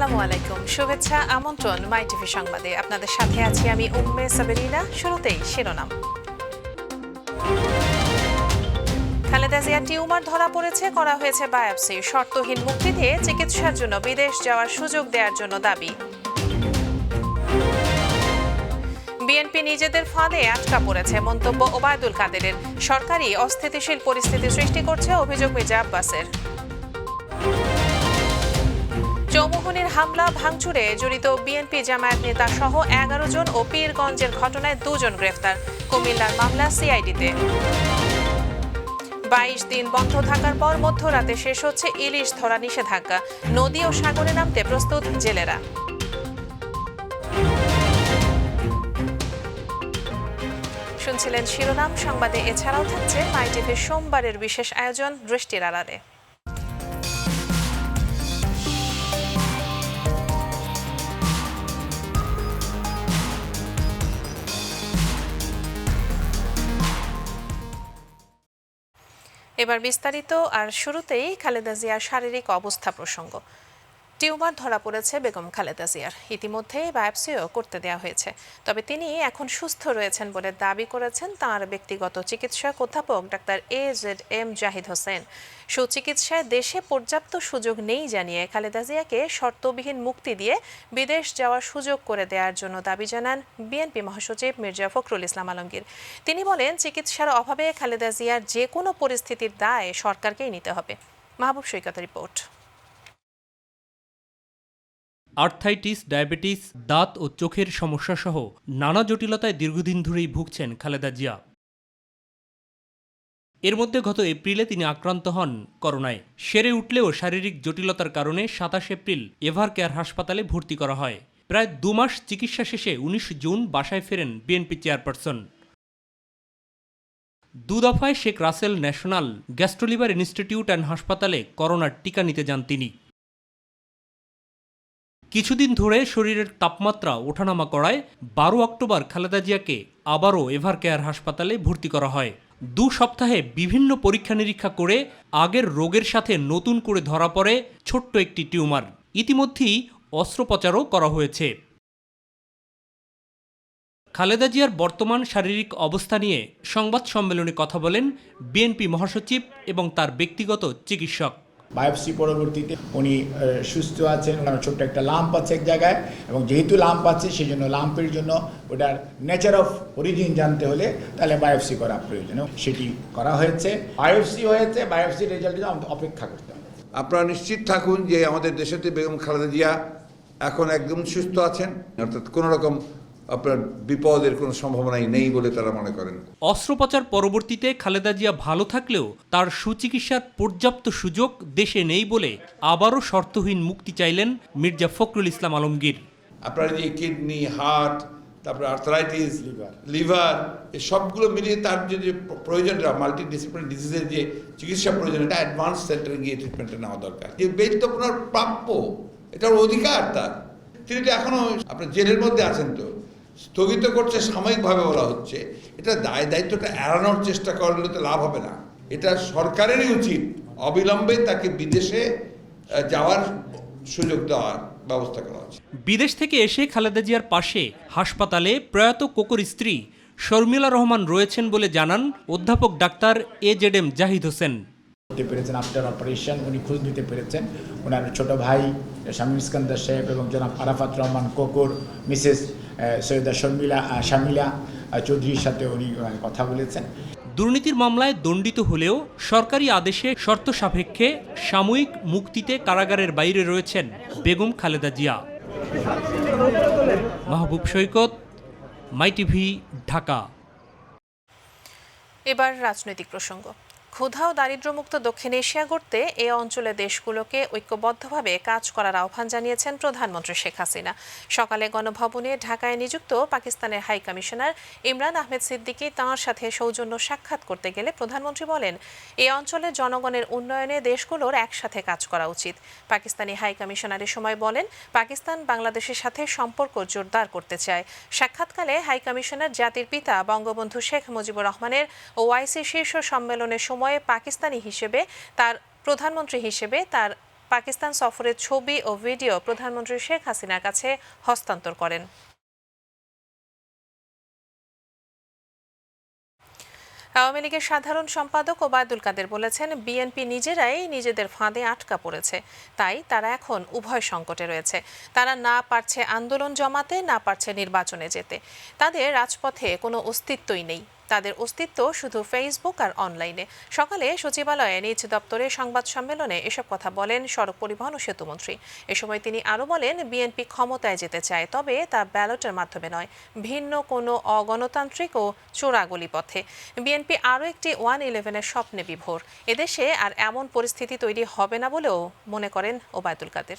আসসালামু আলাইকুম, শুভেচ্ছা, আমন্ত্রণ মাই টিভি সংবাদে। আপনাদের সাথে আছি আমি উম্মে সাবেরিনা। শুরুতেই শিরোনাম। খালেদা জিয়া টিউমার ধরা পড়েছে, করা হয়েছে বায়োপসি। শর্তহীন মুক্তি দিয়ে চিকিৎসার জন্য বিদেশ যাওয়ার সুযোগ দেওয়ার জন্য দাবি। বিএনপি নিজেদের ফাঁদে আটকা পড়েছে, মন্তব্য ওবায়দুল কাদেরের। সরকারি অস্থিতিশীল পরিস্থিতি সৃষ্টি করছে, অভিযোগ মির্জা আব্বাসের। চৌমুহনীর হামলা ভাঙচুরে জড়িত বিএনপি জামায়াত নেতা সহ 11 জন ও পীরগঞ্জের ঘটনায় 2 জন গ্রেফতার। কুমিল্লার মামলা সিআইডিতে। 22 দিন বন্ধ থাকার পর মধ্যরাতে শেষ হচ্ছে ইলিশ ধরা নিষেধাজ্ঞা। নদী ও সাগরে নামতে প্রস্তুত জেলেরা। শুনছিলেন শিরোনাম। সংবাদে এছাড়াও থাকছে মাই টিভির সোমবারের বিশেষ আয়োজন দৃষ্টির আড়ালে। এবার বিস্তারিত। আর শুরুতেই খালেদা জিয়ার শারীরিক অবস্থা প্রসঙ্গ। টিউমার ধরা পড়েছে বেগম খালেদা জিয়ার। ইতিমধ্যেই বায়োপসিও করতে দেওয়া হয়েছে। তবে তিনি এখন সুস্থ রয়েছেন বলে দাবি করেছেন তাঁর ব্যক্তিগত চিকিৎসক অধ্যাপক ডাক্তার AZM জাহিদ হোসেন। সুচিকিৎসায় দেশে পর্যাপ্ত সুযোগ নেই জানিয়ে খালেদা জিয়াকে শর্তবিহীন মুক্তি দিয়ে বিদেশ যাওয়ার সুযোগ করে দেওয়ার জন্য দাবি জানান বিএনপি মহাসচিব মির্জা ফখরুল ইসলাম আলমগীর। তিনি বলেন, চিকিৎসার অভাবে খালেদা জিয়ার যে কোনো পরিস্থিতির দায় সরকারকেই নিতে হবে। মাহবুব সৈকতের রিপোর্ট। আর্থাইটিস, ডায়াবেটিস, দাঁত ও চোখের সমস্যা সহ নানা জটিলতায় দীর্ঘদিন ধরেই ভুগছেন খালেদা জিয়া। এর মধ্যে গত এপ্রিলে তিনি আক্রান্ত হন করোনায়। সেরে উঠলেও শারীরিক জটিলতার কারণে 27 এপ্রিল এভার কেয়ার হাসপাতালে ভর্তি করা হয়। প্রায় 2 মাস চিকিৎসা শেষে 19 জুন বাসায় ফেরেন বিএনপি চেয়ারপারসন। 2 দফায় Sheikh Russel national gastroliver institute and হাসপাতালে করোনার টিকা নিতে যান তিনি। কিছুদিন ধরে শরীরের তাপমাত্রা ওঠানামা করায় 12 অক্টোবর খালেদা জিয়াকে আবারও এভার কেয়ার হাসপাতালে ভর্তি করা হয়। 2 সপ্তাহে বিভিন্ন পরীক্ষা নিরীক্ষা করে আগের রোগের সাথে নতুন করে ধরা পড়ে ছোট্ট একটি টিউমার। ইতিমধ্যেই অস্ত্রোপচারও করা হয়েছে। খালেদা জিয়ার বর্তমান শারীরিক অবস্থা নিয়ে সংবাদ সম্মেলনে কথা বলেন বিএনপি মহাসচিব এবং তার ব্যক্তিগত চিকিৎসক। বায়োপসি পরবর্তীতে উনি সুস্থ আছেন। ওনার ছোট্ট একটা লাম্প আছে এক জায়গায়, এবং যেহেতু লাম্প আছে সেই জন্য লাম্পের জন্য ওটার নেচার অফ অরিজিন জানতে হলে তাহলে বায়োপসি করা প্রয়োজন, সেটি করা হয়েছে। বায়োপসি হয়েছে, বায়োপসির রেজাল্টের অপেক্ষা করতে হবে। আপনারা নিশ্চিত থাকুন যে আমাদের দেশেতে বেগম খালেদা জিয়া এখন একদম সুস্থ আছেন, অর্থাৎ কোনো রকম আপনার বিপদের কোনো সম্ভাবনাই নেই বলে তারা মনে করেন। অস্ত্রোপচার পরবর্তীতে খালেদা জিয়া ভালো থাকলেও তার সুচিকিৎসার পর্যাপ্ত সুযোগ দেশে নেই বলে আবারও শর্তহীন মুক্তি চাইলেন মির্জা ফখরুল ইসলাম আলমগীর। আপনার যে কিডনি, হার্ট, তারপরে আর্থারাইটিস, লিভার, এই সবগুলো মিলিয়ে তার যে প্রয়োজনটা মাল্টি ডিসিপ্লিনারি ডিজিজের যে চিকিৎসা প্রয়োজন, এটা অ্যাডভান্স সেন্টারে গিয়ে ট্রিটমেন্টটা নেওয়া দরকার। যে বেল তো আপনার প্রাপ্য, এটার অধিকার তার। তিনি তো এখনো আপনার জেলের মধ্যে আছেন, তো স্থগিত করছে সাময়িকভাবে বলা হচ্ছে। এটা দায়িত্বটা এড়ানোর চেষ্টা করলে তো লাভ হবে না। এটা সরকারেরই উচিত অবিলম্বে তাকে বিদেশে যাওয়ার সুযোগ দেওয়ার ব্যবস্থা করা হচ্ছে। বিদেশ থেকে এসে খালেদা জিয়ার পাশে হাসপাতালে প্রয়াত কোকোর স্ত্রী শর্মিলা রহমান রয়েছেন বলে জানান অধ্যাপক ডাক্তার AZM জাহিদ হোসেন। পেরেছেন আফটার অপারেশন, উনি খোঁজ নিতে পেরেছেন। ওনার ছোট ভাই শামীম ইস্কান্দার সাহেব এবং জনাব আরাফাত রহমান কোকর, মিসেস সৈয়দা শামিলা চৌধুরীর সাথে উনি কথা বলেছেন। দুর্নীতির মামলায় দণ্ডিত হলেও সরকারি আদেশে শর্ত সাপেক্ষে সাময়িক মুক্তিতে কারাগারের বাইরে রয়েছেন বেগম খালেদা জিয়া। মাহবুব সৈকত, মাই টিভি, ঢাকা। এবার রাজনৈতিক প্রসঙ্গ। ক্ষুধা ও দারিদ্র্যমুক্ত দক্ষিণ এশিয়া গড়তে এ অঞ্চলের দেশগুলোকে ঐক্যবদ্ধভাবে কাজ করার আহ্বান জানিয়েছেন প্রধানমন্ত্রী শেখ হাসিনা। সকালে গণভবনে ঢাকায় নিযুক্ত পাকিস্তানের হাই কমিশনার ইমরান আহমেদ সিদ্দিকী তাঁর সাথে সৌজন্য সাক্ষাৎ করতে গেলে প্রধানমন্ত্রী বলেন, এ অঞ্চলের জনগণের উন্নয়নে দেশগুলোর একসাথে কাজ করা উচিত। পাকিস্তানি হাই কমিশনারের সময় বলেন, পাকিস্তান বাংলাদেশের সাথে সম্পর্ক জোরদার করতে চায়। সাক্ষাৎকালে হাই কমিশনার জাতির পিতা বঙ্গবন্ধু শেখ মুজিবুর রহমানের ওআইসি শীর্ষ সম্মেলনের সময় পাকিস্তানি হিসেবে তার প্রধানমন্ত্রী হিসেবে তার পাকিস্তান সফরের ছবি ও ভিডিও প্রধানমন্ত্রী শেখ হাসিনার কাছে হস্তান্তর করেন। আওয়ামী লীগের সাধারণ সম্পাদক ওবায়দুল কাদের বলেছেন, বিএনপি নিজেরাই নিজেদের ফাঁদে আটকা পড়েছে, তাই তারা এখন উভয় সংকটে রয়েছে। তারা না পারছে আন্দোলন জমাতে, না পারছে নির্বাচনে যেতে। তাদের রাজপথে কোনো অস্তিত্বই নেই, তাদের অস্তিত্ব শুধু ফেসবুক আর অনলাইনে। সকালে সচিবালয়ে নিজ দপ্তরে সংবাদ সম্মেলনে এসব কথা বলেন সড়ক পরিবহন ও সেতুমন্ত্রী। এ সময় তিনি আরও বলেন, বিএনপি ক্ষমতায় যেতে চায়, তবে তা ব্যালটের মাধ্যমে নয়, ভিন্ন কোনো অগণতান্ত্রিক ও চোরাগলি পথে। বিএনপি আরও একটি 1-11-এর স্বপ্নে বিভোর। এদেশে আর এমন পরিস্থিতি তৈরি হবে না বলেও মনে করেন ওবায়দুল কাদের।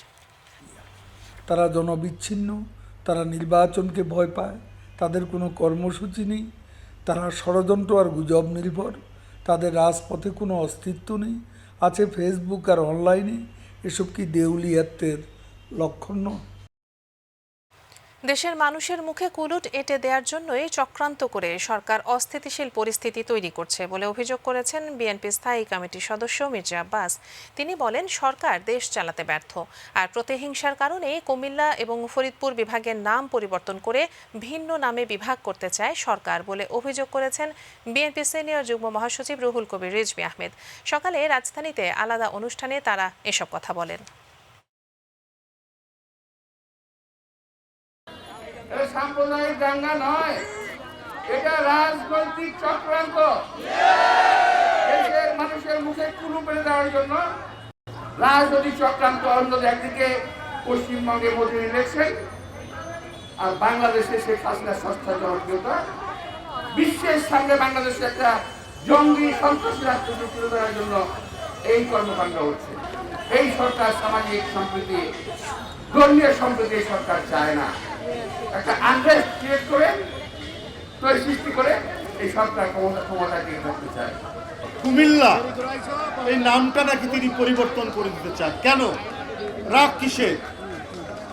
তারা জনবিচ্ছিন্ন, তারা নির্বাচনকে ভয় পায়, তাদের কোনো কর্মসূচি নেই, তারা ষড়যন্ত্র আর গুজব নির্ভর, তাদের রাজপথে কোনো অস্তিত্ব নেই, আছে ফেসবুক আর অনলাইনে। এসব কি দেউলিয়াত্বের লক্ষণ নয়? দেশের মানুষের মুখে কুলুট এঁটে দেওয়ার জন্যই চক্রান্ত করে সরকার অস্থিতিশীল পরিস্থিতি তৈরি করছে বলে অভিযোগ করেছেন বিএনপি স্থায়ী কমিটির সদস্য মির্জা আব্বাস। তিনি বলেন, সরকার দেশ চালাতে ব্যর্থ, আর প্রতিহিংসার কারণে কুমিল্লা এবং ফরিদপুর বিভাগের নাম পরিবর্তন করে ভিন্ন নামে বিভাগ করতে চায় সরকার বলে অভিযোগ করেছেন বিএনপি সিনিয়র যুগ্ম মহাসচিব রুহুল কবির রিজভী আহমেদ। সকালে রাজধানীতে আলাদা অনুষ্ঠানে তারা এসব কথা বলেন। সাম্প্রদায়িক দাঙ্গা নয়, এটা রাজনৈতিক চক্রান্ত। দেশের মানুষের মুখে কুলু পেরে দেওয়ার জন্য রাজনৈতিক চক্রান্ত। অন্যদের একদিকে পশ্চিমবঙ্গে মোদী ইলেকশন, আর বাংলাদেশে শেখ হাসিনার সস্তা জনপ্রিয়তা, বিশ্বের সামনে বাংলাদেশে একটা জঙ্গি সন্ত্রাসী রাষ্ট্র তুলে ধরার জন্য এই কর্মকাণ্ড হচ্ছে। এই সরকার সামাজিক সম্প্রীতি, ধর্মীয় সম্প্রীতি সরকার চায় না। একটা আনরেস্ট ক্রিয়েট করে, সৃষ্টি করে এই সরকার ক্ষমতা দিয়ে রাখতে চায়। কুমিল্লা এই নামটা নাকি তিনি পরিবর্তন করে দিতে চান। কেন? রাগ কিসে,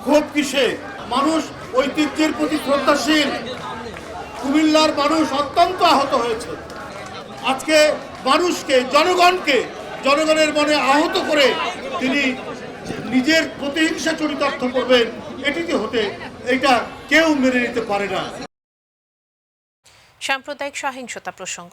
ক্ষোভ কিসে? মানুষ ঐতিহ্যের প্রতি শ্রদ্ধাশীল। কুমিল্লার মানুষ অত্যন্ত আহত হয়েছে। আজকে মানুষকে, জনগণের মনে আহত করে তিনি নিজের প্রতিহিংসা চরিতার্থ করবেন, এটা কেউ মেনে নিতে পারে না। সাম্প্রদায়িক সহিংসতা প্রসঙ্গ।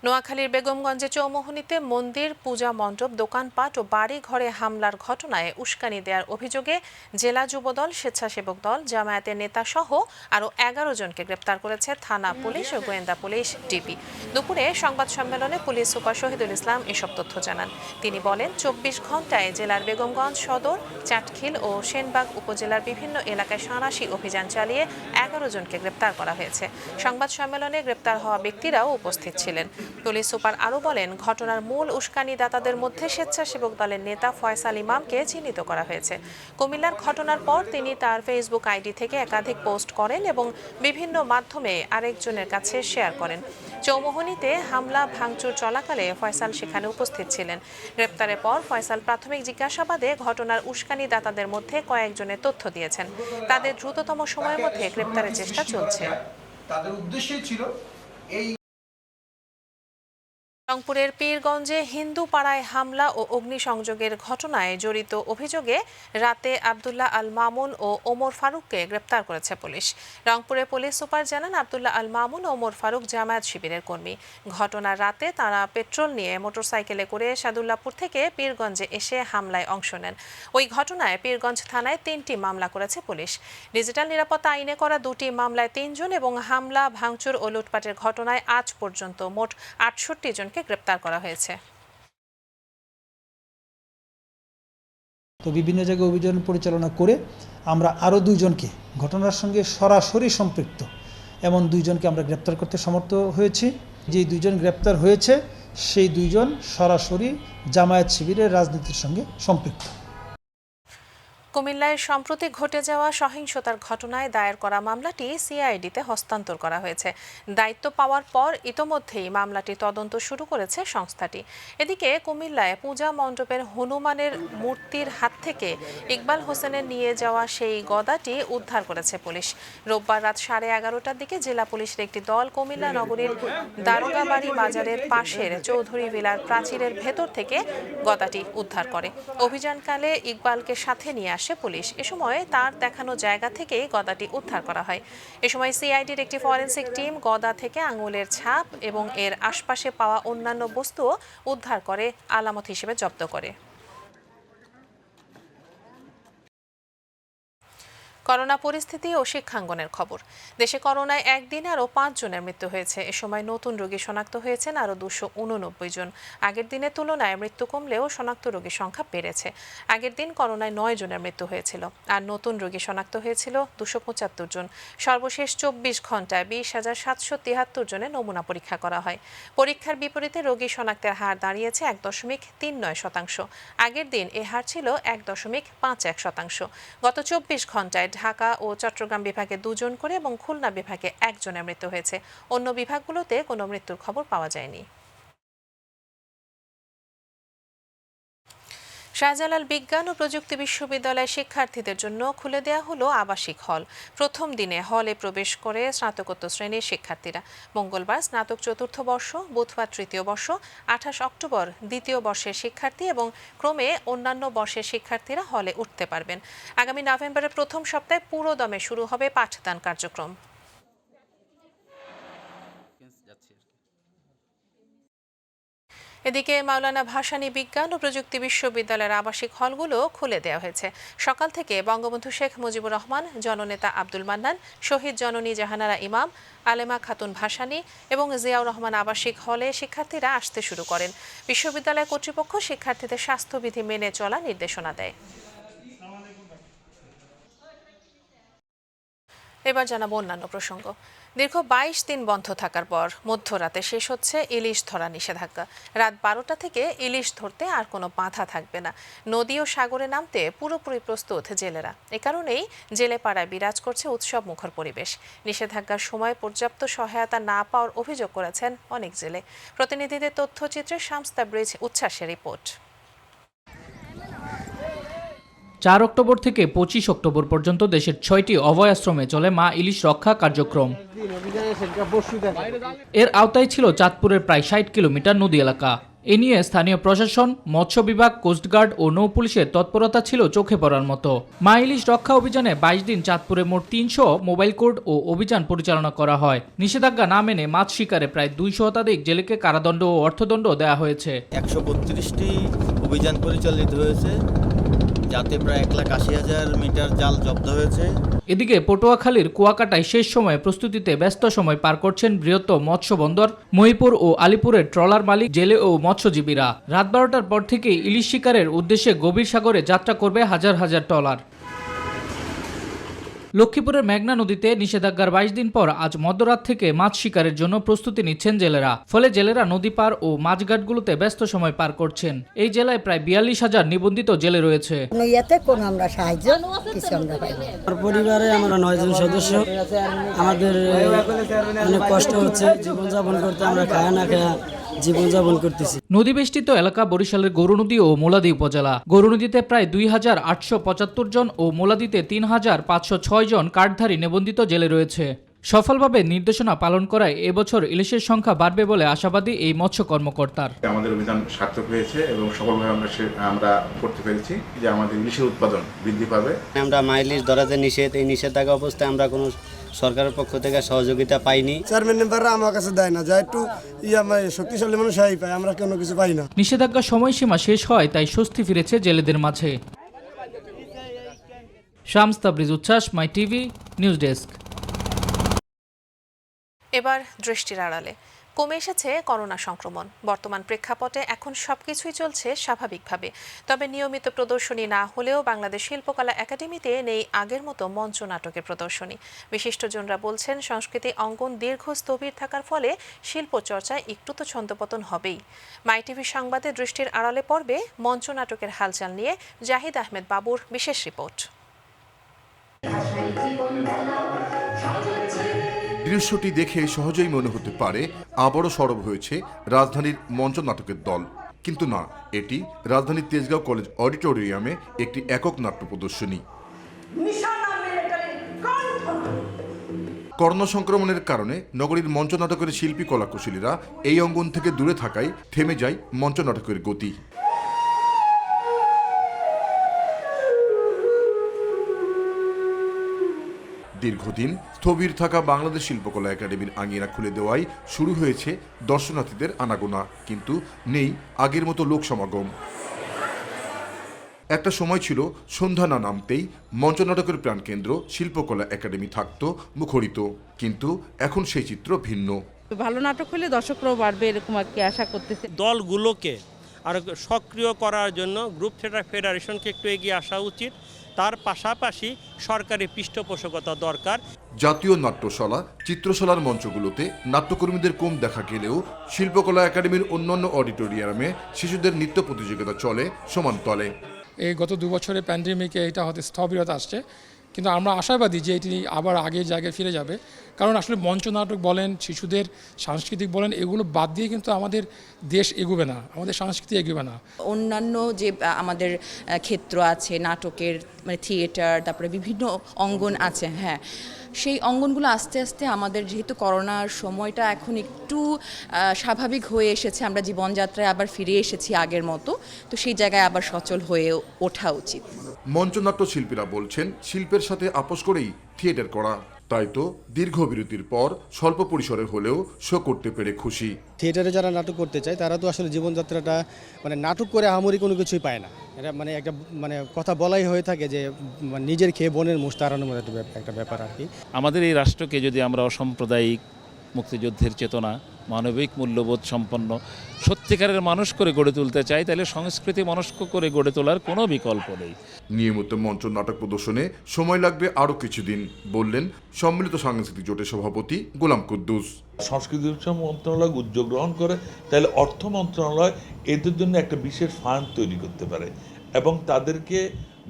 নোয়াখালীর বেগমগঞ্জে চৌমুহনীতে মন্দির, পূজা মণ্ডপ, দোকানপাট ও বাড়ি ঘরে হামলার ঘটনায় উস্কানি দেওয়ার অভিযোগে জেলা যুবদল, স্বেচ্ছাসেবক দল, জামায়াতের নেতা সহ আরও 11 জনকে গ্রেপ্তার করেছে থানা পুলিশ ও গোয়েন্দা পুলিশ ডিবি। দুপুরে সংবাদ সম্মেলনে পুলিশ সুপার শহীদুল ইসলাম এসব তথ্য জানান। তিনি বলেন, 24 ঘণ্টায় জেলার বেগমগঞ্জ সদর, চাটখিল ও সেনবাগ উপজেলার বিভিন্ন এলাকায় সাঁড়াশি অভিযান চালিয়ে 11 জনকে গ্রেপ্তার করা হয়েছে। সংবাদ সম্মেলনে গ্রেপ্তার হওয়া ব্যক্তিরাও উপস্থিত ছিলেন। পুলিশ সুপার আরও বলেন, ঘটনার মূল উস্কানিদাতাদের মধ্যে স্বেচ্ছাসেবক দলের নেতা ফয়সাল ইমামকে চিহ্নিত করা হয়েছে। কুমিল্লার ঘটনার পর তিনি তার ফেসবুক আইডি থেকে একাধিক পোস্ট করেন এবং বিভিন্ন মাধ্যমে আরেকজনের কাছে শেয়ার করেন। চৌমুহনীতে হামলা ভাঙচুর চলাকালে ফয়সাল সেখানে উপস্থিত ছিলেন। গ্রেপ্তারের পর ফয়সাল প্রাথমিক জিজ্ঞাসাবাদে ঘটনার উস্কানিদাতাদের মধ্যে কয়েকজনের তথ্য দিয়েছেন। তাদের দ্রুততম সময়ের মধ্যে গ্রেপ্তারের চেষ্টা চলছে। তাদের উদ্দেশ্যই ছিল এই। রংপুরের পীরগঞ্জে হিন্দু পাড়ায় হামলা ও অগ্নিসংযোগের ঘটনায় জড়িত অভিযোগে রাতে আব্দুল্লাহ আল মামুন ও ওমর ফারুককে গ্রেপ্তার করেছে পুলিশ। রংপুরের পুলিশ সুপার জানান, আব্দুল্লাহ আল মামুন ও ওমর ফারুক জামায়াত শিবিরের কর্মী। ঘটনার রাতে তারা পেট্রোল নিয়ে মোটরসাইকেলে করে সাদুল্লাপুর থেকে পীরগঞ্জে এসে হামলায় অংশ নেন। ওই ঘটনায় পীরগঞ্জ থানায় 3টি মামলা করেছে পুলিশ। ডিজিটাল নিরাপত্তা আইনে করা 2টি মামলায় 3 জন এবং হামলা, ভাঙচুর ও লুটপাটের ঘটনায় আজ পর্যন্ত মোট 68 জনকে গ্রেপ্তার করা হয়েছে। তো বিভিন্ন জায়গায় অভিযান পরিচালনা করে আমরা আরও 2 জনকে ঘটনার সঙ্গে সরাসরি সম্পৃক্ত এমন 2 জনকে আমরা গ্রেপ্তার করতে সমর্থ হয়েছি। যেই 2 জন গ্রেপ্তার হয়েছে সেই 2 জন সরাসরি জামায়াত শিবিরের রাজনীতির সঙ্গে সম্পৃক্ত। কুমিল্লায় সম্প্রতি ঘটে যাওয়া সহিংসতার ঘটনায় দায়ের করা মামলাটি সিআইডিতে হস্তান্তর করা হয়েছে। দায়িত্ব পাওয়ার পর ইতোমধ্যেই মামলাটি তদন্ত শুরু করেছে সংস্থাটি। এদিকে কুমিল্লায় পূজা মণ্ডপের হনুমানের মূর্তির হাত থেকে ইকবাল হোসেনের নিয়ে যাওয়া সেই গদাটি উদ্ধার করেছে পুলিশ। রোববার রাত 11:30টার দিকে জেলা পুলিশের একটি দল কুমিল্লা নগরীর দারোগাবাড়ি বাজারের পাশের চৌধুরী ভিলার প্রাচীরের ভেতর থেকে গদাটি উদ্ধার করে। অভিযানকালে ইকবালকে সাথে নিয়ে আসে পুলিশ। এ সময় তার দেখানো জায়গা থেকেই গদাটি উদ্ধার করা হয়। এ সময় সিআইডির একটি ফরেনসিক টিম গদা থেকে আঙুলের ছাপ এবং এর আশপাশে পাওয়া অন্যান্য বস্তুও উদ্ধার করে আলামত হিসেবে জব্দ করে। করোনা পরিস্থিতি ও শিক্ষাঙ্গনের খবর। দেশে করোনায় একদিনে আরও 5 জনের মৃত্যু হয়েছে। এ সময় নতুন রোগী শনাক্ত হয়েছেন আরও 289 জন। আগের দিনের তুলনায় মৃত্যু কমলেও শনাক্ত রোগীর সংখ্যা বেড়েছে। আগের দিন করোনায় 9 জনের মৃত্যু হয়েছিল আর নতুন রোগী শনাক্ত হয়েছিল 275 জন। সর্বশেষ 24 ঘন্টায় 20,773 জনের নমুনা পরীক্ষা করা হয়। পরীক্ষার বিপরীতে রোগী শনাক্তের হার দাঁড়িয়েছে 1.39%। আগের দিন এ হার ছিল 1.51%। গত 24 ঘন্টায় ঢাকা ও চট্টগ্রাম বিভাগে 2 জন করে এবং খুলনা বিভাগে 1 জনের মৃত্যু হয়েছে। অন্য বিভাগগুলোতে কোনো মৃত্যুর খবর পাওয়া যায়নি। শাহজালাল বিজ্ঞান ও প্রযুক্তি বিশ্ববিদ্যালয়ের শিক্ষার্থীদের জন্য খুলে দেওয়া হলো আবাসিক হল। প্রথম দিনে হলে প্রবেশ করে স্নাতকোত্তর শ্রেণীর শিক্ষার্থীরা। মঙ্গলবার স্নাতক 4র্থ বর্ষ, বুধবার 3য় বর্ষ, 28 অক্টোবর 2য় বর্ষের শিক্ষার্থী এবং ক্রমে অন্যান্য বর্ষের শিক্ষার্থীরা হলে উঠতে পারবেন। আগামী নভেম্বরের প্রথম সপ্তাহে পুরো দমে শুরু হবে পাঠদান কার্যক্রম। এদিকে মাওলানা ভাসানী বিজ্ঞান ও প্রযুক্তি বিশ্ববিদ্যালয়ের আবাসিক হলগুলো খুলে দেওয়া হয়েছে। সকাল থেকে বঙ্গবন্ধু শেখ মুজিবুর রহমান, জননেতা আব্দুল মান্নান, শহীদ জননী জাহানারা ইমাম, আলেমা খাতুন ভাসানী এবং জিয়াউর রহমান আবাসিক হলে শিক্ষার্থীরা আসতে শুরু করেন। বিশ্ববিদ্যালয় কর্তৃপক্ষ শিক্ষার্থীদের স্বাস্থ্যবিধি মেনে চলা নির্দেশনা দেয়। এবার জানাবো অন্যান্য প্রসঙ্গ। দীর্ঘ 22 দিন বন্ধ থাকার পর মধ্যরাতে শেষ হচ্ছে ইলিশ ধরা নিষেধাজ্ঞা। রাত 12টা থেকে ইলিশ ধরতে আর কোনো বাধা থাকবে না। নদী ও সাগরে নামতে পুরোপুরি প্রস্তুত জেলেরা। এ কারণেই জেলেপাড়ায় বিরাজ করছে উৎসব মুখর পরিবেশ। নিষেধাজ্ঞার সময় পর্যাপ্ত সহায়তা না পাওয়ার অভিযোগ করেছেন অনেক জেলে। প্রতিনিধিদের তথ্যচিত্রে শামস তাবরিজ উচ্ছ্বাসের রিপোর্ট। 4 অক্টোবর থেকে 25 অক্টোবর পর্যন্ত দেশের 6টি অভয় আশ্রমে চলে মা ইলিশ রক্ষা কার্যক্রম। এর আওতায় ছিল চাঁদপুরের প্রায় 60 কিলোমিটার নদী এলাকা। এ নিয়ে স্থানীয় প্রশাসন, মৎস্য বিভাগ, কোস্টগার্ড ও নৌ পুলিশের তৎপরতা ছিল চোখে পড়ার মতো। মা ইলিশ রক্ষা অভিযানে 22 দিন চাঁদপুরে মোট 300 মোবাইল কোর্ট ও অভিযান পরিচালনা করা হয়। নিষেধাজ্ঞা না মেনে মাছ শিকারে প্রায় 200 শতাধিক জেলেকে কারাদণ্ড ও অর্থদণ্ড দেওয়া হয়েছে। 132টি অভিযান পরিচালিত হয়েছে, যাতে প্রায় 1,80,000 মিটার জাল জব্দ হয়েছে। এদিকে পটুয়াখালীর কুয়াকাটায় শেষ সময়ে প্রস্তুতিতে ব্যস্ত সময় পার করছেন বৃহত্তর মৎস্য বন্দর মহিপুর ও আলিপুরের ট্রলার মালিক, জেলে ও মৎস্যজীবীরা। রাত 12টার পর থেকে ইলিশ শিকারের উদ্দেশ্যে গভীর সাগরে যাত্রা করবে হাজার হাজার ট্রলার। লক্ষ্মীপুরের মেঘনা নদীতে নিষেধাজ্ঞার 22 দিন পর আজ মধ্যরাত থেকে মাছ শিকারের জন্য প্রস্তুতি নিচ্ছেন জেলেরা। ফলে জেলেরা নদী পার ও মাছঘাটগুলোতে ব্যস্ত সময় পার করছেন। এই জেলায় প্রায় 42,000 নিবন্ধিত জেলে রয়েছে। আমরা সাহায্য কিছু আমরা পাই না। পরিবারে আমরা 9 জন সদস্য। আমাদের অনেক কষ্ট হচ্ছে জীবনযাপন করতে, আমরা খায়া না খায়া জীবনযাপন করতেছি। নদী বেষ্টিত এলাকা বরিশালের গৌরনদী ও মোলাদী উপজেলা। গৌরনদীতে প্রায় 2,875 জন ও মোলাদীতে 3,506 জন কার্ডধারী নিবন্ধিত জেলে রয়েছে। সফলভাবে নির্দেশনা পালন করায় এবছর ইলিশের সংখ্যা বাড়বে বলে আশাবাদী এই মৎস্য কর্মকর্তার। আমাদের অভিযান সার্থক হয়েছে এবং সফলভাবে আমরা করতে পেরেছি যে আমাদের ইলিশের উৎপাদন বৃদ্ধি পাবে। আমরা মাইলিশ ধরা যে নিষেধ, এই নিষেধাজ্ঞা অবস্থায় আমরা কোনো সরকারের পক্ষ থেকে সহযোগিতা পাইনি। চেয়ারম্যান মেম্বাররা আমার কাছে দেয় না, যা একটু শক্তিশালী মানুষ পায়, আমরা কোনো কিছু পাই না। নিষেধাজ্ঞার সময়সীমা শেষ হয় তাই স্বস্তি ফিরেছে জেলেদের মাঝে। শামস তাবরিজ উচ্ছ্বাস, মাই টিভি নিউজ ডেস্ক। এবার দৃষ্টির আড়ালে। কমে এসেছে করোনা সংক্রমণ। বর্তমান প্রেক্ষাপটে এখন সবকিছুই চলছে স্বাভাবিকভাবে। তবে নিয়মিত প্রদর্শনী না হলেও বাংলাদেশ শিল্পকলা একাডেমিতে নেই আগের মতো মঞ্চ নাটকের প্রদর্শনী। বিশিষ্টজনরা বলছেন, সংস্কৃতি অঙ্গন দীর্ঘস্থবির থাকার ফলে শিল্প চর্চায় একটু তো ছন্দপতন হবেই। মাই টিভি সংবাদে দৃষ্টির আড়ালে পর্বে মঞ্চ নাটকের হালচাল নিয়ে জাহিদ আহমেদ বাবুর বিশেষ রিপোর্ট। দৃশ্যটি দেখে সহজেই মনে হতে পারে আবারও সরব হয়েছে রাজধানীর মঞ্চ নাটকের দল, কিন্তু না, এটি রাজধানীর তেজগাঁও কলেজ অডিটোরিয়ামে একটি একক নাট্য প্রদর্শনী। করোনা সংক্রমণের কারণে নগরীর মঞ্চ নাটকের শিল্পী কলাকুশলীরা এই অঙ্গন থেকে দূরে থাকায় থেমে যায় মঞ্চ নাটকের গতি। দীর্ঘদিন স্থবির থাকা বাংলাদেশ শিল্পকলা একাডেমির আঙিনা খুলে দেওয়ায় শুরু হয়েছে দর্শনার্থীদের আনাগোনা, কিন্তু নেই আগের মতো লোক সমাগম। একটা সময় ছিল সন্ধ্যা না নামতেই মঞ্চ নাটকের প্রাণকেন্দ্র শিল্পকলা একাডেমি থাকত মুখরিত, কিন্তু এখন সেই চিত্র ভিন্ন। ভালো নাটক হলে দর্শকরাও বাড়বে এরকম আর কি আশা করতেছে। দলগুলোকে আরো সক্রিয় করার জন্য গ্রুপ থিয়েটার ফেডারেশনকে একটু এগিয়ে আসা উচিত। তার পাশাপাশি সরকারি পৃষ্ঠপোষকতা দরকার। জাতীয় নাট্যশালা, চিত্রশালার মঞ্চগুলোতে নাট্যকর্মীদের কম দেখা গেলেও শিল্পকলা একাডেমির অন্যান্য অডিটোরিয়ামে শিশুদের নৃত্য প্রতিযোগিতা চলে সমানতলে। এই গত 2 বছরে প্যান্ডেমিকে এটা হতে স্থবিরতা আসছে, কিন্তু আমরা আশাবাদী যে এটি আবার আগের জায়গায় ফিরে যাবে। কারণ আসলে মঞ্চ নাটক বলেন, শিশুদের সাংস্কৃতিক বলেন, এগুলো বাদ দিয়ে কিন্তু আমাদের দেশ এগোবে না, আমাদের সংস্কৃতি এগোবে না। অন্যান্য যে আমাদের ক্ষেত্র আছে নাটকের, মানে থিয়েটার, তারপরে বিভিন্ন অঙ্গন আছে, হ্যাঁ, সেই অঙ্গনগুলো আস্তে আস্তে আমাদের যেহেতু করোনার সময়টা এখন একটু স্বাভাবিক হয়ে এসেছে, আমরা জীবনযাত্রায় আবার ফিরে এসেছি আগের মতো, তো সেই জায়গায় আবার সচল হয়ে ওঠা উচিত। মঞ্চনাট্য শিল্পীরা বলছেন, শিল্পের সাথে আপোষ করেই থিয়েটার করা, তাই তো দীর্ঘ বিরতির পর স্বল্প পরিসরে হলেও শো করতে পেরে খুশি। থিয়েটারে যারা নাটক করতে চায় তারা তো আসলে জীবনযাত্রাটা মানে নাটক করে আহামরি কোনো কিছুই পায় না। এটা মানে একটা কথা বলাই হয়ে থাকে যে নিজের খেয়ে বনের মুষ তাড়ানোর মতো একটা ব্যাপার আর কি। আমাদের এই রাষ্ট্রকে যদি আমরা অসাম্প্রদায়িক, মুক্তিযুদ্ধের চেতনা, মানবিক মূল্যবোধ সম্পন্ন সত্যিকারের মানুষ করে গড়ে তুলতে চাই, তাহলে সংস্কৃতি মনস্ক করে গড়ে তোলার কোনো বিকল্প নেই। নিয়মিত মঞ্চ নাটক প্রদর্শনে সময় লাগবে আরও কিছুদিন, বললেন সম্মিলিত সাংস্কৃতিক জোটের সভাপতি গোলাম কুদ্দুস। সংস্কৃতি মন্ত্রণালয় উদ্যোগ গ্রহণ করে, তাহলে অর্থ মন্ত্রণালয় এদের জন্য একটা বিশেষ ফান্ড তৈরি করতে পারে এবং তাদেরকে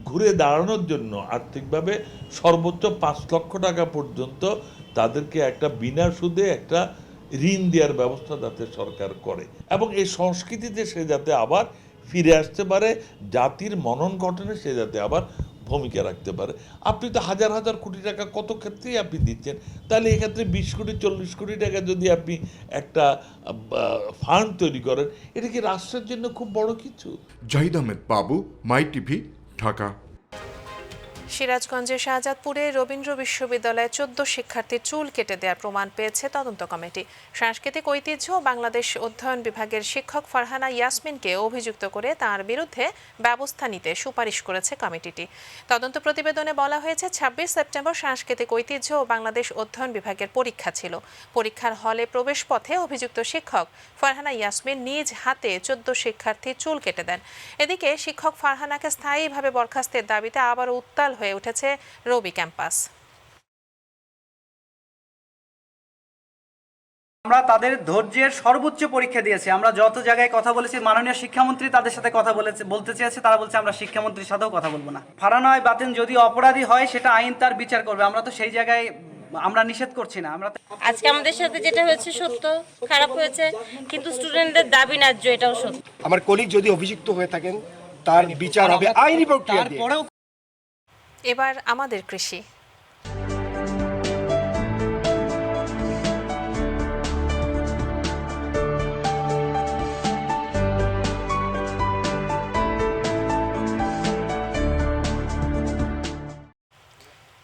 ঘুরে দাঁড়ানোর জন্য আর্থিকভাবে সর্বোচ্চ 5 লক্ষ টাকা পর্যন্ত তাদেরকে একটা বিনা সুদে একটা ঋণ দেওয়ার ব্যবস্থা যাতে সরকার করে এবং এই সংস্কৃতিতে সে যাতে আবার ফিরে আসতে পারে, জাতির মনন গঠনে সে যাতে আবার ভূমিকা রাখতে পারে। আপনি তো হাজার হাজার কোটি টাকা কত ক্ষেত্রেই আপনি দিচ্ছেন, তাহলে এক্ষেত্রে 20 কোটি 40 কোটি টাকা যদি আপনি একটা ফান্ড তৈরি করেন, এটা কি রাষ্ট্রের জন্য খুব বড় কিছু? জাহিদ আহমেদ বাবু, মাই টিভি, ঢাকা। সিরাজগঞ্জের শাহজাদপুরে রবীন্দ্র বিশ্ববিদ্যালয়ে 14 শিক্ষার্থীর চুল কেটে দেওয়ার প্রমাণ পেয়েছে তদন্ত কমিটি। সাংস্কৃতিক ঐতিহ্য বাংলাদেশ অধ্যয়ন বিভাগের শিক্ষক ফারহানা ইয়াসমিনকে অভিযুক্ত করে তার বিরুদ্ধে ব্যবস্থা নিতে সুপারিশ করেছে কমিটিটি। তদন্ত প্রতিবেদনে বলা হয়েছে, 26 সেপ্টেম্বর সাংস্কৃতিক ঐতিহ্য ও বাংলাদেশ অধ্যয়ন বিভাগের পরীক্ষা ছিল। পরীক্ষার হলে প্রবেশ পথে অভিযুক্ত শিক্ষক ফারহানা ইয়াসমিন নিজ হাতে 14 শিক্ষার্থীর চুল কেটে দেন। এদিকে শিক্ষক ফারহানাকে স্থায়ীভাবে বরখাস্তের দাবিতে আবারও উত্তাল হয়ে উঠেছে রবি ক্যাম্পাস। আমরা তাদের ধৈর্যের সর্বোচ্চ পরীক্ষা দিয়েছি। আমরা যত জায়গায় কথা বলেছি, মাননীয় শিক্ষামন্ত্রী তাদের সাথে কথা বলতে চেয়েছে, তারা বলছে আমরা শিক্ষামন্ত্রীর সাথেও কথা বলবো না। ফারহানা বাতেন যদি অপরাধী হয় সেটা আইন তার বিচার করবে, আমরা তো সেই জায়গায় আমরা নিষেধ করছি না। আমরা আজকে আমাদের সাথে যেটা হয়েছে সত্য, খারাপ হয়েছে, কিন্তু স্টুডেন্টদের দাবি ন্যায্য, এটাও সত্য। আমার কলিগ যদি অভিযুক্ত হয়ে থাকেন তার বিচার হবে আইনি প্রক্রিয়া দিয়ে। এবার আমাদের কৃষি।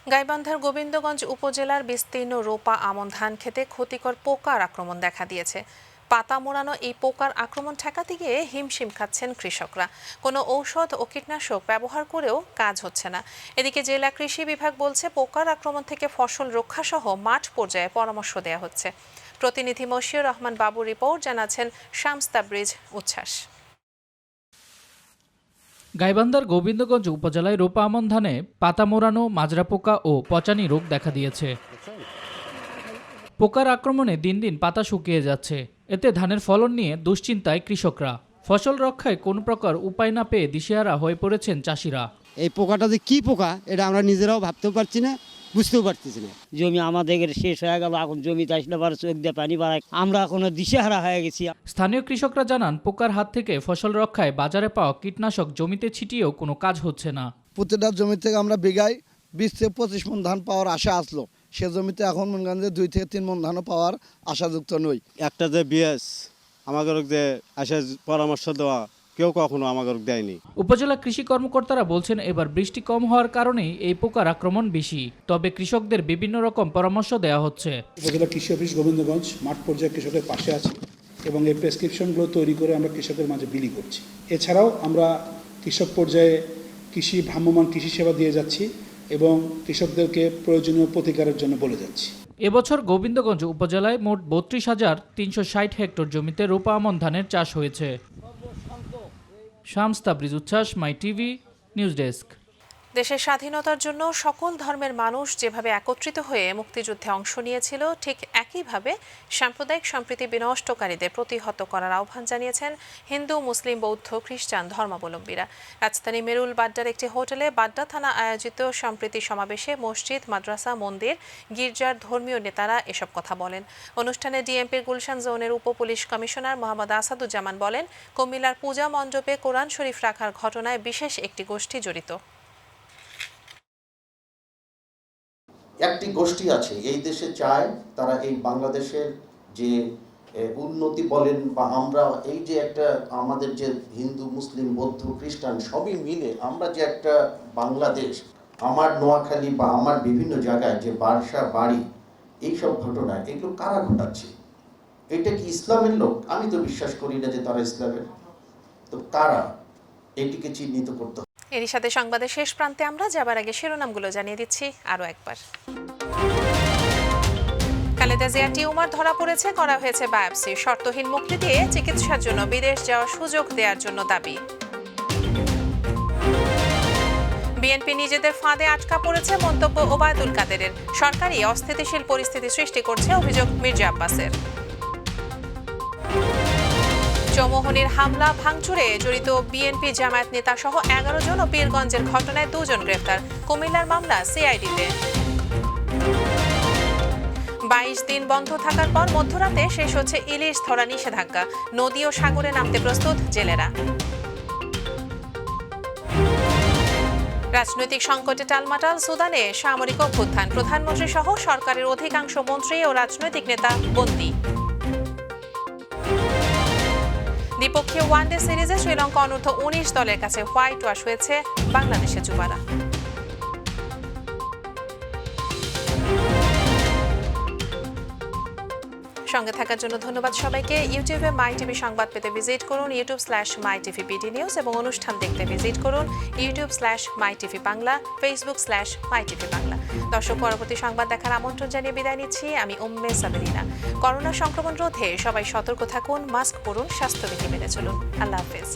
গাইবান্ধার গোবিন্দগঞ্জ উপজেলার বিস্তীর্ণ রোপা আমন ধান খেতে ক্ষতিকর পোকার আক্রমণ দেখা দিয়েছে। পাতা মোড়ানো এই পোকার আক্রমণ ঠেকাতে গিয়ে হিমশিম খাচ্ছেন কৃষকরা। কোনো ঔষধ ও কীটনাশক ব্যবহার করেও কাজ হচ্ছে না। এদিকে জেলা কৃষি বিভাগ বলছে, পোকার আক্রমণ থেকে ফসল রক্ষাসহ মাঠ পর্যায়ে পরামর্শ দেওয়া হচ্ছে। প্রতিনিধি মশিউর রহমান বাবুর রিপোর্ট, জানাচ্ছেন শামস তাবরিজ উচ্ছ্বাস। গাইবান্ধার গোবিন্দগঞ্জ উপজেলায় রূপা আমন ধানে পাতা মোড়ানো, মাজরা পোকা ও পচানি রোগ দেখা দিয়েছে। পোকার আক্রমণে দিন দিন পাতা শুকিয়ে যাচ্ছে। এতে ধানের ফলন নিয়ে দুশ্চিন্তায় কৃষকরা। ফসল রক্ষায় কোন প্রকার উপায় না পেয়ে দিশেহারা হয়ে পড়েছেন চাষিরা। এই পোকাটা যে কি পোকা এটা আমরা নিজেরাও ভাবতেও পারছি না, বুঝতেও পারতেছি না। জমি আমাদের শেষ হয়ে গেল, এখন জমিতে আসলে পারে চোখ দিয়ে পানি বাড়ায়, আমরা এখন দিশেহারা হয়ে গেছি। স্থানীয় কৃষকরা জানান, পোকার হাত থেকে ফসল রক্ষায় বাজারে পাওয়া কীটনাশক জমিতে ছিটিয়েও কোনো কাজ হচ্ছে না। প্রতিটা জমি থেকে আমরা বিঘায় 20 থেকে 25 মণ ধান পাওয়ার আশা আসলো, সে জমিতে এখন মনে করেন যে 2 থেকে 3 মণ ধানও পাওয়ার আশাযুক্ত নই। একটা যে বিএস আমাদের যে আসে পরামর্শ দেওয়া, কেউ কখনো আমাদের দেয়নি। উপজেলা কৃষি কর্মকর্তারা বলছেন, এবার বৃষ্টি কম হওয়ার কারণেই এই পোকার আক্রমণ বেশি। তবে কৃষকদের বিভিন্ন রকম পরামর্শ দেওয়া হচ্ছে। উপজেলা কৃষি অফিস গোবিন্দগঞ্জ মাঠ পর্যায়ে কৃষকের পাশে আছে এবং এই প্রেসক্রিপশনগুলো তৈরি করে আমরা কৃষকের মাঝে বিলি করছি। এছাড়াও আমরা কৃষক পর্যায়ে ভ্রাম্যমাণ কৃষি সেবা দিয়ে যাচ্ছি এবং কৃষকদেরকে প্রয়োজনীয় প্রতিকারের জন্য বলে যাচ্ছি। এবছর গোবিন্দগঞ্জ উপজেলায় মোট 32,360 হেক্টর জমিতে রূপা আমন ধানের চাষ হয়েছে। শামস তাবরিজ উচ্ছ্বাস, মাই টিভি নিউজ ডেস্ক। দেশের স্বাধীনতার জন্য সকল ধর্মের মানুষ যেভাবে একত্রিত হয়ে মুক্তিযুদ্ধে অংশ নিয়েছিল, ঠিক একইভাবে সাম্প্রদায়িক সম্প্রীতি বিনষ্টকারীদের প্রতিহত করার আহ্বান জানিয়েছেন হিন্দু, মুসলিম, বৌদ্ধ, খ্রিস্টান ধর্মাবলম্বীরা। রাজধানী মেরুল বাড্ডার একটি হোটেলে বাড্ডা থানা আয়োজিত সম্প্রীতি সমাবেশে মসজিদ, মাদ্রাসা, মন্দির, গির্জার ধর্মীয় নেতারা এসব কথা বলেন। অনুষ্ঠানে ডিএমপির গুলশান জোনের উপ পুলিশ কমিশনার মোহাম্মদ আসাদুজ্জামান বলেন, কুমিল্লার পূজা মণ্ডপে কোরআন শরীফ রাখার ঘটনায় বিশেষ একটি গোষ্ঠী জড়িত। একটি গোষ্ঠী আছে এই দেশে চায়, তারা এই বাংলাদেশের যে উন্নতি বলেন বা আমরা এই যে একটা আমাদের যে হিন্দু, মুসলিম, বৌদ্ধ, খ্রিস্টান সবই মিলে আমরা যে একটা বাংলাদেশ, আমার নোয়াখালী বা আমার বিভিন্ন জায়গায় যে বাসা বাড়ি, এইসব ঘটনা এগুলো কারা ঘটাচ্ছে? এটা কি ইসলামের লোক? আমি তো বিশ্বাস করি না যে তারা ইসলামের। তো কারা? এটিকে চিহ্নিত করতে হবে। এরই সাথে সংবাদের শেষ প্রান্তে আমরা যাবার আগে শিরোনামগুলো জানিয়ে দিচ্ছি আরও একবার। খালেদা জিয়ার টিউমার ধরা পড়েছে, করা হয়েছে বায়োপসি। শর্তহীন মুক্তি দিয়ে চিকিৎসার জন্য বিদেশ যাওয়ার সুযোগ দেওয়ার জন্য দাবি। বিএনপি নিজেদের ফাঁদে আটকা পড়েছে, মন্তব্য ওবায়দুল কাদেরের। সরকারই অস্থিতিশীল পরিস্থিতি সৃষ্টি করছে, অভিযোগ মির্জা আব্বাসের। চৌমুহনীর হামলা ভাঙচুরে জড়িত বিএনপি জামায়াত নেতা সহ 11 জন ও পীরগঞ্জের ঘটনায় 2 জন গ্রেফতার। কুমিল্লার মামলা সিআইডিতে। 22 দিন বন্ধ থাকার পর মধ্যরাতে শেষ হচ্ছে ইলিশ ধরা নিষেধাজ্ঞা। নদী ও সাগরে নামতে প্রস্তুত জেলেরা। রাজনৈতিক সংকটে টালমাটাল সুদানে সামরিক অভ্যুত্থান। প্রধানমন্ত্রী সহ সরকারের অধিকাংশ মন্ত্রী ও রাজনৈতিক নেতা বন্দী। দ্বিপক্ষীয় ওয়ানডে সিরিজে শ্রীলঙ্কা অনূর্ধ্ব 19 দলের কাছে হোয়াইট ওয়াশ হয়েছে বাংলাদেশের যুবারা। সঙ্গে থাকার জন্য ধন্যবাদ সবাইকে। ইউটিউবে মাই টিভি সংবাদ পেতে ভিজিট করুন youtube/mytvbd নিউজ এবং অনুষ্ঠান দেখতে ভিজিট করুন youtube/mytv বাংলা, facebook/mytv বাংলা। দর্শক, পরবর্তী সংবাদ দেখার আমন্ত্রণ জানিয়ে বিদায় নিচ্ছি আমি উম্মে সাবেরিনা। করোনা সংক্রমণ রোধে সবাই সতর্ক থাকুন, মাস্ক পরুন, স্বাস্থ্যবিধি মেনে চলুন। আল্লাহ হাফেজ।